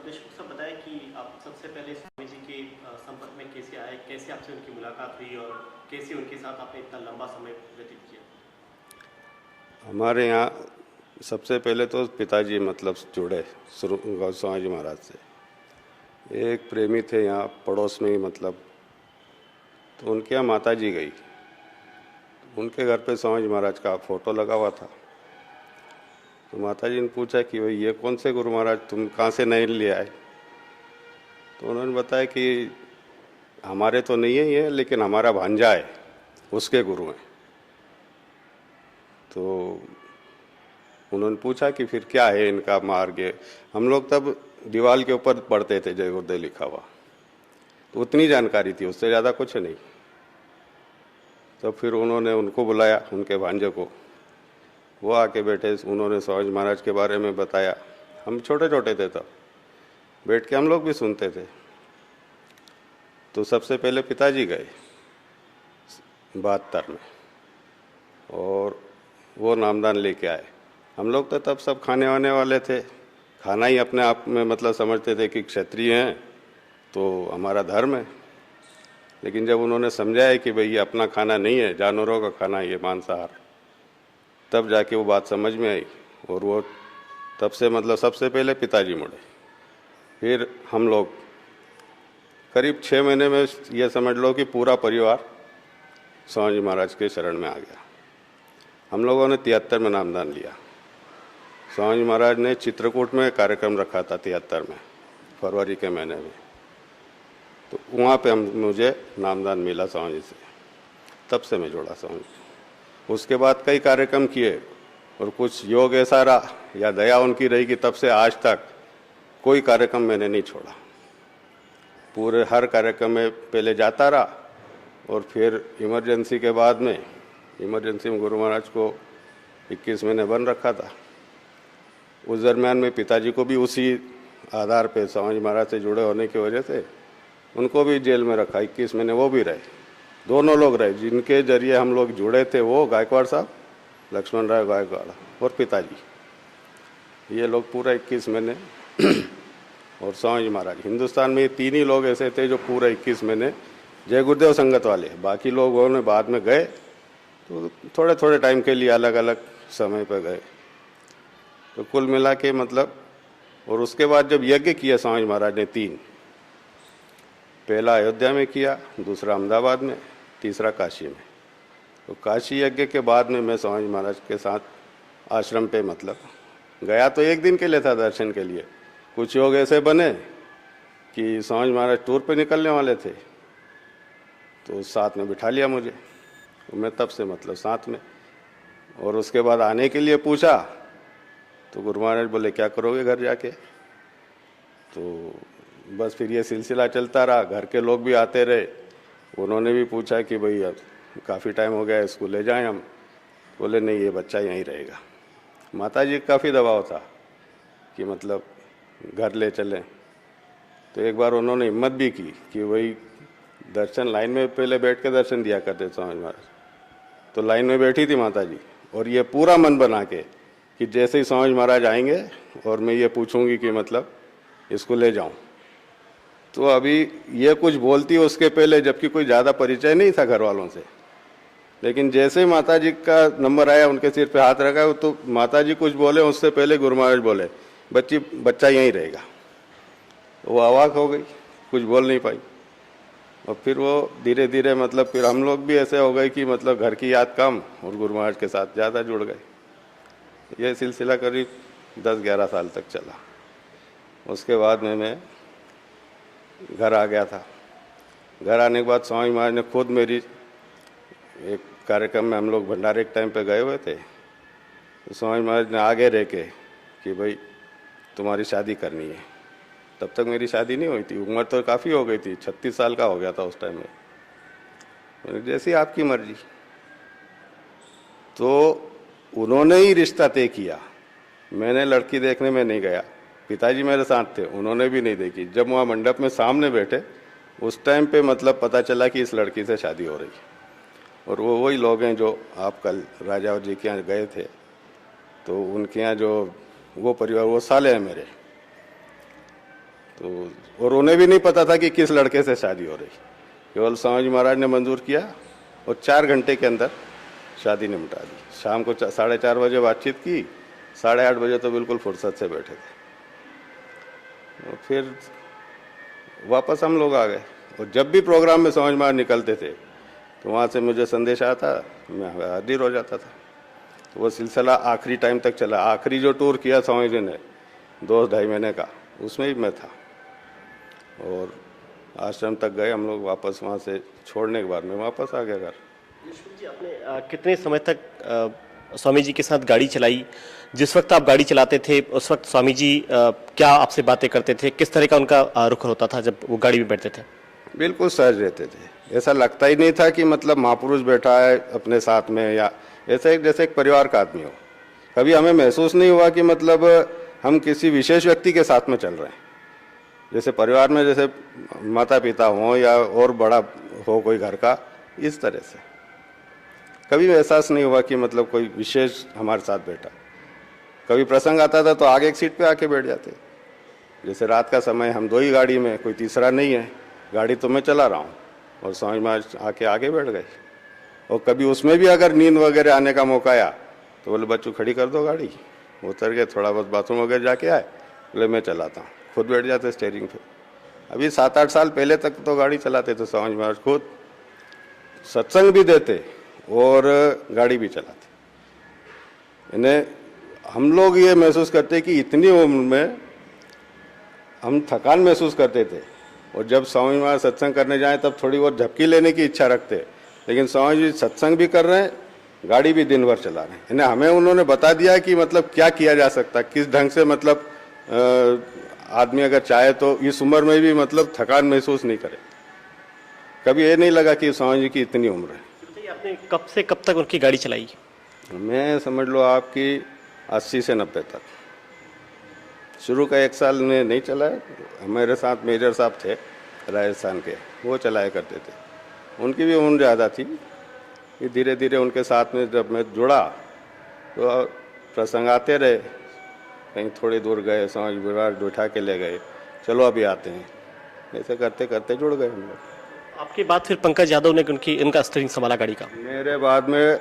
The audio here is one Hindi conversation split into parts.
देशमुख साहब बताएं कि आप सबसे पहले स्वामी जी के संपर्क में कैसे आए, कैसे आपसे उनकी मुलाकात हुई और कैसे उनके साथ आपने इतना लंबा समय व्यतीत किया। हमारे यहाँ सबसे पहले तो पिताजी मतलब जुड़े शुरू गोस्वामी जी महाराज से। एक प्रेमी थे यहाँ पड़ोस में ही मतलब, तो उनके यहाँ माता जी गई, उनके घर पे स्वामी जी महाराज का फ़ोटो लगा हुआ था। तो माता जी ने पूछा कि भाई ये कौन से गुरु महाराज, तुम कहाँ से नए ले आए? तो उन्होंने बताया कि हमारे तो नहीं है ये, लेकिन हमारा भांजा है, उसके गुरु हैं। तो उन्होंने पूछा कि फिर क्या है इनका मार्ग है। हम लोग तब दीवार के ऊपर पढ़ते थे जय गुरुदेव लिखा हुआ, तो उतनी जानकारी थी, उससे ज़्यादा कुछ नहीं। तो फिर उन्होंने उनको बुलाया, उनके भांजे को, वो आके बैठे, उन्होंने स्वामी महाराज के बारे में बताया। हम छोटे छोटे थे तब, बैठ के हम लोग भी सुनते थे। तो सबसे पहले पिताजी गए 72 में, और वो नामदान लेके आए। हम लोग तो तब सब खाने वाने वाले थे, खाना ही अपने आप में मतलब समझते थे कि क्षत्रिय हैं तो हमारा धर्म है। लेकिन जब उन्होंने समझाया कि भाई ये अपना खाना नहीं है, जानवरों का खाना है ये मांसाहार, तब जाके वो बात समझ में आई। और वो तब से मतलब सबसे पहले पिताजी मुड़े, फिर हम लोग करीब 6 महीने में ये समझ लो कि पूरा परिवार स्वामी जी महाराज के शरण में आ गया। हम लोगों ने 73 में नामदान लिया। स्वामी जी महाराज ने चित्रकूट में कार्यक्रम रखा था 73 में, फरवरी के महीने में, तो वहाँ पे मुझे नामदान मिला स्वामी जी से। तब से मैं जुड़ा स्वामी जी। उसके बाद कई कार्यक्रम किए, और कुछ योग ऐसा रहा या दया उनकी रही कि तब से आज तक कोई कार्यक्रम मैंने नहीं छोड़ा। पूरे हर कार्यक्रम में पहले जाता रहा, और फिर इमरजेंसी के बाद में, इमरजेंसी में गुरु महाराज को 21 महीने बन रखा था। उस दरम्यान में पिताजी को भी उसी आधार पे स्वामी महाराज से जुड़े होने की वजह से उनको भी जेल में रखा, 21 महीने वो भी रहे। दोनों लोग रहे, जिनके जरिए हम लोग जुड़े थे, वो गायकवाड़ साहब, लक्ष्मण राय गायकवाड़, और पिताजी, ये लोग पूरा 21 महीने और स्वामी महाराज। हिंदुस्तान में ये 3 ही लोग ऐसे थे जो पूरा 21 महीने जय गुरुदेव संगत वाले, बाकी लोगों ने बाद में गए तो थोड़े थोड़े टाइम के लिए अलग अलग समय पर गए। तो कुल मिला के मतलब, और उसके बाद जब यज्ञ किया स्वामी महाराज ने 3, पहला अयोध्या में किया, दूसरा अहमदाबाद में, तीसरा काशी में। तो काशी यज्ञ के बाद में मैं स्वामी महाराज के साथ आश्रम पे मतलब गया, तो एक दिन के लिए था दर्शन के लिए। कुछ योग ऐसे बने कि स्वामी महाराज टूर पे निकलने वाले थे, तो साथ में बिठा लिया मुझे, तो मैं तब से मतलब साथ में। और उसके बाद आने के लिए पूछा, तो गुरु महाराज बोले क्या करोगे घर जाके? तो बस फिर ये सिलसिला चलता रहा, घर के लोग भी आते रहे, उन्होंने भी पूछा कि भाई अब काफ़ी टाइम हो गया, इसको ले जाएं हम। बोले नहीं, ये बच्चा यहीं रहेगा। माता जी काफ़ी दबाव था कि मतलब घर ले चलें। तो एक बार उन्होंने हिम्मत भी की कि वही दर्शन लाइन में पहले बैठ के दर्शन दिया करते स्वामी महाराज, तो लाइन में बैठी थी माता जी, और ये पूरा मन बना के कि जैसे ही स्वामी महाराज आएंगे और मैं ये पूछूंगी कि मतलब इसको ले जाऊं, तो अभी ये कुछ बोलती उसके पहले, जबकि कोई ज़्यादा परिचय नहीं था घर वालों से, लेकिन जैसे ही माता जी का नंबर आया, उनके सिर पे हाथ रखा, तो माता जी कुछ बोले उससे पहले गुरु महाराज बोले बच्चा यहीं रहेगा। वो अवाक हो गई, कुछ बोल नहीं पाई। और फिर वो धीरे धीरे मतलब फिर हम लोग भी ऐसे हो गए कि मतलब घर की याद कम और गुरु महाराज के साथ ज़्यादा जुड़ गए। ये सिलसिला करीब 10-11 साल तक चला। उसके बाद में मैं घर आ गया था। घर आने के बाद स्वामी महाराज ने खुद मेरी, एक कार्यक्रम में हम लोग भंडारे के टाइम पे गए हुए थे, तो स्वामी महाराज ने आगे रह के कि भाई तुम्हारी शादी करनी है। तब तक मेरी शादी नहीं हुई थी, उम्र तो काफ़ी हो गई थी, 36 साल का हो गया था उस टाइम में। जैसी आपकी मर्जी। तो उन्होंने ही रिश्ता तय किया, मैंने लड़की देखने में नहीं गया। पिताजी मेरे साथ थे, उन्होंने भी नहीं देखी। जब वहाँ मंडप में सामने बैठे, उस टाइम पे मतलब पता चला कि इस लड़की से शादी हो रही। और वो वही लोग हैं जो आप कल राजा जी के यहाँ गए थे, तो उनके यहाँ जो वो परिवार, वो साले हैं मेरे। तो और उन्हें भी नहीं पता था कि किस लड़के से शादी हो रही, केवल स्वामी जी महाराज ने मंजूर किया और 4 घंटे के अंदर शादी निपटा दी। शाम को 4:30 बजे बातचीत की, 8:30 बजे तो बिल्कुल फुर्सत से बैठे थे। और फिर वापस हम लोग आ गए, और जब भी प्रोग्राम में स्वामी जी महाराज निकलते थे तो वहाँ से मुझे संदेश आता, मैं हाजिर हो जाता था। तो वो सिलसिला आखिरी टाइम तक चला। आखिरी जो टूर किया स्वामी जी ने 2-2.5 महीने का, उसमें ही मैं था। और आश्रम तक गए हम लोग, वापस वहाँ से छोड़ने के बाद में वापस आ गया घर। ईश्वर जी, आपने कितने समय तक स्वामी जी के साथ गाड़ी चलाई? जिस वक्त आप गाड़ी चलाते थे उस वक्त स्वामी जी क्या आपसे बातें करते थे? किस तरह का उनका रुख होता था जब वो गाड़ी में बैठते थे? बिल्कुल सहज रहते थे, ऐसा लगता ही नहीं था कि मतलब महापुरुष बैठा है अपने साथ में, या ऐसे जैसे एक परिवार का आदमी हो। कभी हमें महसूस नहीं हुआ कि मतलब हम किसी विशेष व्यक्ति के साथ में चल रहे हैं। जैसे परिवार में जैसे माता पिता हों या और बड़ा हो कोई घर का, इस तरह से कभी एहसास नहीं हुआ कि मतलब कोई विशेष हमारे साथ बैठा। कभी प्रसंग आता था तो आगे एक सीट पे आके बैठ जाते। जैसे रात का समय, हम 2 ही गाड़ी में, कोई तीसरा नहीं है, गाड़ी तो मैं चला रहा हूँ और स्वामी महाराज आके आगे बैठ गए। और कभी उसमें भी अगर नींद वगैरह आने का मौका आया तो बोले बच्चों खड़ी कर दो गाड़ी, उतर गए, थोड़ा बहुत बाथरूम वगैरह जाके आए, बोले मैं चलाता हूँ, खुद बैठ जाते स्टीयरिंग पे। अभी 7-8 साल पहले तक तो गाड़ी चलाते थे स्वामी महाराज, खुद सत्संग भी देते और गाड़ी भी चलाते। इन्हें हम लोग ये महसूस करते कि इतनी उम्र में हम थकान महसूस करते थे, और जब स्वामी महाराज सत्संग करने जाएं तब थोड़ी बहुत झपकी लेने की इच्छा रखते, लेकिन स्वामी जी सत्संग भी कर रहे हैं, गाड़ी भी दिन भर चला रहे हैं। इन्हें हमें उन्होंने बता दिया कि मतलब क्या किया जा सकता है, किस ढंग से मतलब आदमी अगर चाहे तो इस उम्र में भी मतलब थकान महसूस नहीं करे। कभी ये नहीं लगा कि स्वामी जी की इतनी उम्र है। आपने कब से कब तक उनकी गाड़ी चलाई? मैं समझ लो आपकी 80 से 90 तक। शुरू का 1 साल में नहीं चलाया। मेरे साथ मेजर साहब थे राजस्थान के, वो चलाया करते थे। उनकी भी उम्र ज़्यादा थी। कि धीरे धीरे उनके साथ में जब मैं जुड़ा तो प्रसंग आते रहे। कहीं थोड़ी दूर गए, स्वामी महाराज बैठा के ले गए, चलो अभी आते हैं, ऐसे करते करते जुड़ गए हम लोग। आपके बाद फिर पंकज यादव ने इनका स्टीयरिंग संभाला गाड़ी का? मेरे बाद में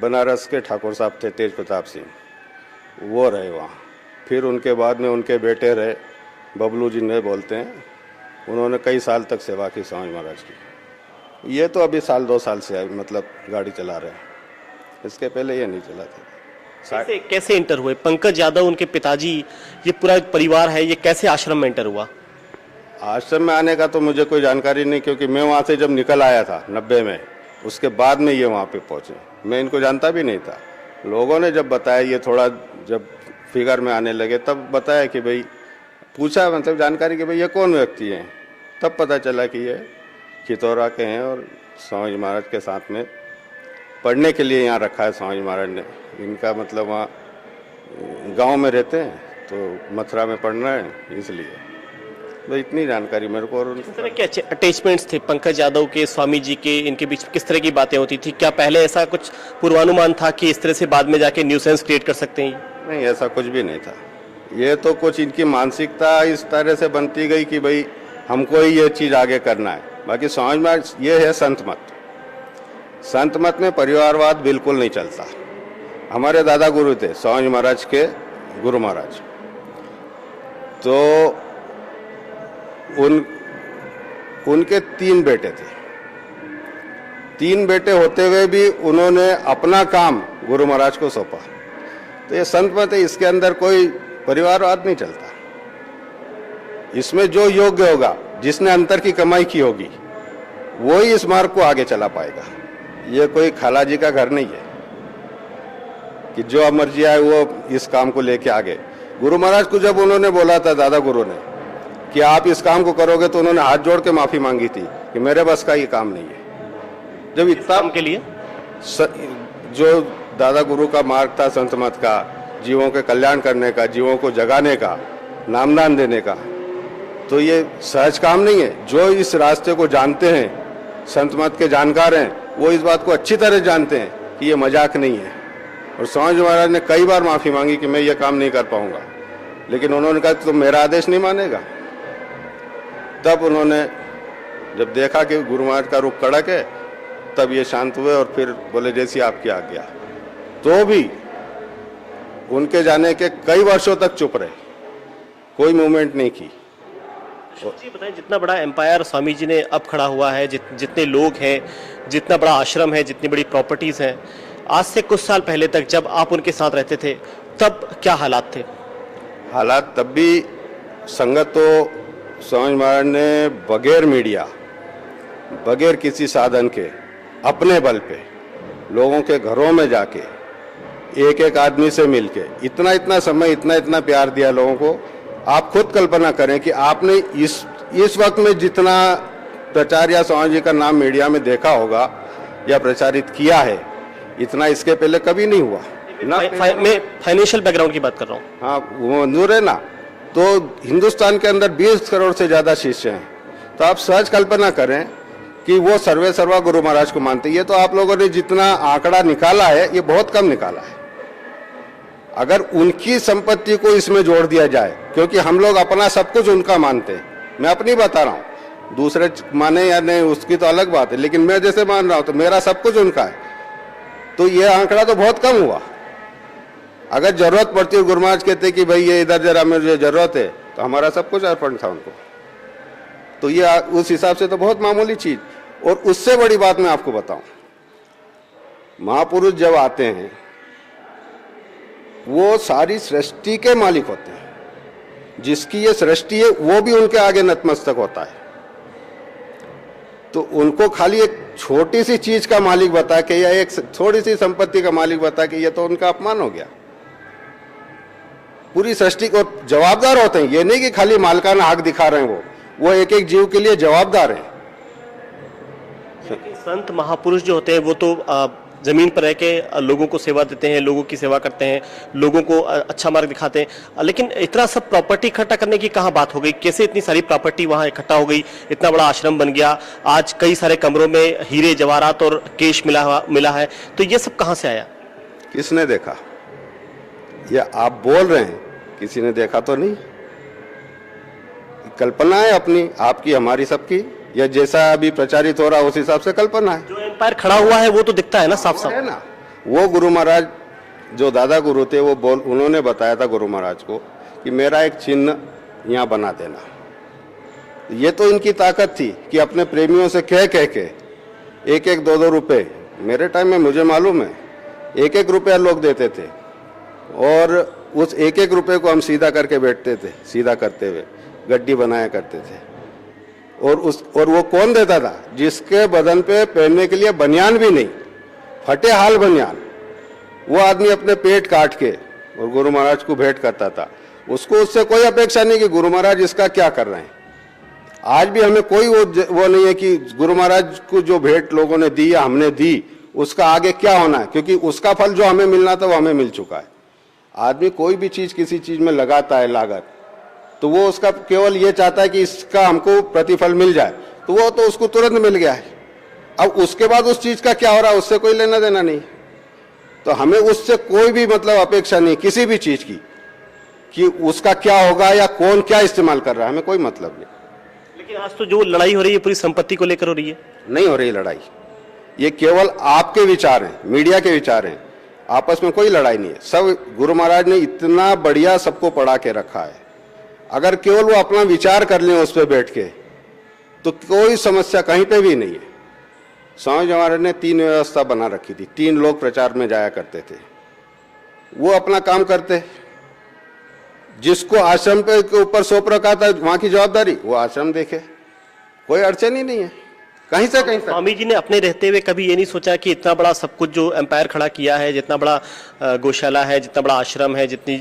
बनारस के ठाकुर साहब थे तेज प्रताप सिंह, वो रहे वहाँ। फिर उनके बाद में उनके बेटे रहे, बबलू जी ने बोलते हैं, उन्होंने कई साल तक सेवा की स्वामी महाराज की। ये तो अभी 1-2 साल से मतलब गाड़ी चला रहे हैं, इसके पहले ये नहीं चलाते। कैसे इंटर हुए पंकज यादव, उनके पिताजी, ये पूरा परिवार है, ये कैसे आश्रम में इंटर हुआ? आश्रम में आने का तो मुझे कोई जानकारी नहीं, क्योंकि मैं वहाँ से जब निकल आया था 90 में, उसके बाद में ये वहाँ पे पहुँचे। मैं इनको जानता भी नहीं था। लोगों ने जब बताया, ये थोड़ा जब फिगर में आने लगे तब बताया कि भाई, पूछा मतलब जानकारी कि भाई ये कौन व्यक्ति हैं, तब पता चला कि ये खितौरा के हैं और स्वामी महाराज के साथ में पढ़ने के लिए यहाँ रखा है स्वामी महाराज ने। इनका मतलब वहाँ गांव में रहते हैं तो मथुरा में पढ़ना है, इसलिए तो इतनी जानकारी मेरे को। और किस तरह के अटैचमेंट्स थे पंकज यादव के स्वामी जी के, इनके बीच किस तरह की बातें होती थी? क्या पहले ऐसा कुछ पूर्वानुमान था कि इस तरह से बाद में जाके न्यूसेंस क्रिएट कर सकते हैं? नहीं, ऐसा कुछ भी नहीं था। ये तो कुछ इनकी मानसिकता इस तरह से बनती गई कि भाई हमको ही ये चीज़ आगे करना है। बाकी स्वामी महाराज ये है संत मत। संत मत में परिवारवाद बिल्कुल नहीं चलता। हमारे दादा गुरु थे स्वामी महाराज के गुरु महाराज, तो उनके 3 बेटे थे। 3 बेटे होते हुए भी उन्होंने अपना काम गुरु महाराज को सौंपा। तो ये संत मत है, इसके अंदर कोई परिवारवाद नहीं चलता। इसमें जो योग्य होगा, जिसने अंतर की कमाई की होगी, वो ही इस मार्ग को आगे चला पाएगा। ये कोई खाला जी का घर नहीं है कि जो मर्जी आए वो इस काम को लेके आगे। गुरु महाराज को जब उन्होंने बोला था, दादा गुरु ने, कि आप इस काम को करोगे, तो उन्होंने हाथ जोड़ के माफी मांगी थी कि मेरे बस का ये काम नहीं है। जब इतना के लिए जो दादा गुरु का मार्ग था संत मत का, जीवों के कल्याण करने का, जीवों को जगाने का, नामदान देने का, तो ये सहज काम नहीं है। जो इस रास्ते को जानते हैं, संत मत के जानकार हैं, वो इस बात को अच्छी तरह जानते हैं कि ये मजाक नहीं है। और स्वामी महाराज ने कई बार माफी मांगी कि मैं ये काम नहीं कर पाऊंगा, लेकिन उन्होंने कहा तो मेरा आदेश नहीं मानेगा, तब उन्होंने जब देखा कि गुरु महाराज का रुख कड़क है, तब ये शांत हुए और फिर बोले जैसी आपकी आज्ञा। तो भी उनके जाने के कई वर्षों तक चुप रहे, कोई मूवमेंट नहीं की। जी बताएं, जितना बड़ा एम्पायर स्वामी जी ने अब खड़ा हुआ है, जितने लोग हैं, जितना बड़ा आश्रम है, जितनी बड़ी प्रॉपर्टीज हैं, आज से कुछ साल पहले तक जब आप उनके साथ रहते थे तब क्या हालात थे? हालात तब भी संगत तो स्वामी महाराज ने बगैर मीडिया, बगैर किसी साधन के, अपने बल पे लोगों के घरों में जाके एक एक आदमी से मिलके इतना इतना समय, इतना इतना प्यार दिया लोगों को। आप खुद कल्पना करें कि आपने इस वक्त में जितना प्रचार या स्वामी जी का नाम मीडिया में देखा होगा या प्रचारित किया है, इतना इसके पहले कभी नहीं हुआ ना। मैं फाइनेंशियल बैकग्राउंड की बात कर रहा हूँ। हाँ, वो मंजूर है ना। तो हिंदुस्तान के अंदर 20 करोड़ से ज्यादा शिष्य हैं, तो आप सहज कल्पना करें कि वो सर्वे सर्वा गुरु महाराज को मानते। ये तो आप लोगों ने जितना आंकड़ा निकाला है, ये बहुत कम निकाला है। अगर उनकी संपत्ति को इसमें जोड़ दिया जाए, क्योंकि हम लोग अपना सब कुछ उनका मानते हैं, मैं अपनी बता रहा हूँ, दूसरे माने या नहीं उसकी तो अलग बात है, लेकिन मैं जैसे मान रहा हूँ तो मेरा सब कुछ उनका है, तो ये आंकड़ा तो बहुत कम हुआ। अगर जरूरत पड़ती है, गुरु महाराज कहते कि भाई ये इधर जरा मुझे जरूरत है, तो हमारा सब कुछ अर्पण था उनको। तो ये उस हिसाब से तो बहुत मामूली चीज। और उससे बड़ी बात मैं आपको बताऊं, महापुरुष जब आते हैं वो सारी सृष्टि के मालिक होते हैं। जिसकी ये सृष्टि है वो भी उनके आगे नतमस्तक होता है। तो उनको खाली एक छोटी सी चीज का मालिक बता के या एक थोड़ी सी संपत्ति का मालिक बता के, ये तो उनका अपमान हो गया। पूरी सृष्टि को जवाबदार होते हैं। ये नहीं कि खाली मालिकाना हक दिखा रहे हैं, वो एक एक जीव के लिए जवाबदार हैं। संत महापुरुष जो होते हैं वो तो जमीन पर रह के लोगों को सेवा देते हैं, लोगों की सेवा करते हैं, लोगों को अच्छा मार्ग दिखाते हैं। लेकिन इतना सब प्रॉपर्टी इकट्ठा करने की कहाँ बात हो गई? कैसे इतनी सारी प्रॉपर्टी वहां इकट्ठा हो गई? इतना बड़ा आश्रम बन गया, आज कई सारे कमरों में हीरे जवाहरात और केश मिला है, तो ये सब कहाँ से आया? किसने देखा? या आप बोल रहे हैं, किसी ने देखा तो नहीं। कल्पना है अपनी, आपकी, हमारी, सबकी, या जैसा अभी प्रचारित हो रहा है उस हिसाब से कल्पना है। जो एम्पायर खड़ा हुआ है वो तो दिखता है ना साफ साफ, है ना। वो गुरु महाराज जो दादा गुरु थे, उन्होंने बताया था गुरु महाराज को कि मेरा एक चिन्ह यहाँ बना देना। ये तो इनकी ताकत थी कि अपने प्रेमियों से कह के एक एक 2-2 रुपए, मेरे टाइम में मुझे मालूम है 1-1 रुपया लोग देते थे, और उस 1-1 रुपये को हम सीधा करके बैठते थे, सीधा करते हुए गड्डी बनाया करते थे। और वो कौन देता था? जिसके बदन पे पहनने के लिए बनियान भी नहीं, फटे हाल बनियान, वो आदमी अपने पेट काट के और गुरु महाराज को भेंट करता था। उसको उससे कोई अपेक्षा नहीं कि गुरु महाराज इसका क्या कर रहे हैं। आज भी हमें कोई वो नहीं है कि गुरु महाराज को जो भेंट लोगों ने दी या हमने दी, उसका आगे क्या होना है, क्योंकि उसका फल जो हमें मिलना था वो हमें मिल चुका है। आदमी कोई भी चीज किसी चीज में लगाता है लागत, तो वो उसका केवल ये चाहता है कि इसका हमको प्रतिफल मिल जाए, तो वो तो उसको तुरंत मिल गया है। अब उसके बाद उस चीज का क्या हो रहा है उससे कोई लेना देना नहीं। तो हमें उससे कोई भी मतलब अपेक्षा नहीं किसी भी चीज की, कि उसका क्या होगा या कौन क्या इस्तेमाल कर रहा है, हमें कोई मतलब नहीं। लेकिन आज तो जो लड़ाई हो रही है पूरी संपत्ति को लेकर हो रही है। नहीं हो रही लड़ाई, ये केवल आपके विचार हैं, मीडिया के विचार हैं, आपस में कोई लड़ाई नहीं है। सब गुरु महाराज ने इतना बढ़िया सबको पढ़ा के रखा है। अगर केवल वो अपना विचार कर लें उस पर बैठ के, तो कोई समस्या कहीं पे भी नहीं है। स्वामी जी महाराज ने 3 व्यवस्था बना रखी थी। 3 लोग प्रचार में जाया करते थे, वो अपना काम करते। जिसको आश्रम पे के ऊपर सौंप रखा था वहां की जवाबदारी, वो आश्रम देखे, कोई अड़चन ही नहीं है कहीं से कहीं तक। स्वामी जी ने अपने रहते हुए कभी ये नहीं सोचा कि इतना बड़ा सब कुछ जो एम्पायर खड़ा किया है, जितना बड़ा गौशाला है, जितना बड़ा आश्रम है, जितनी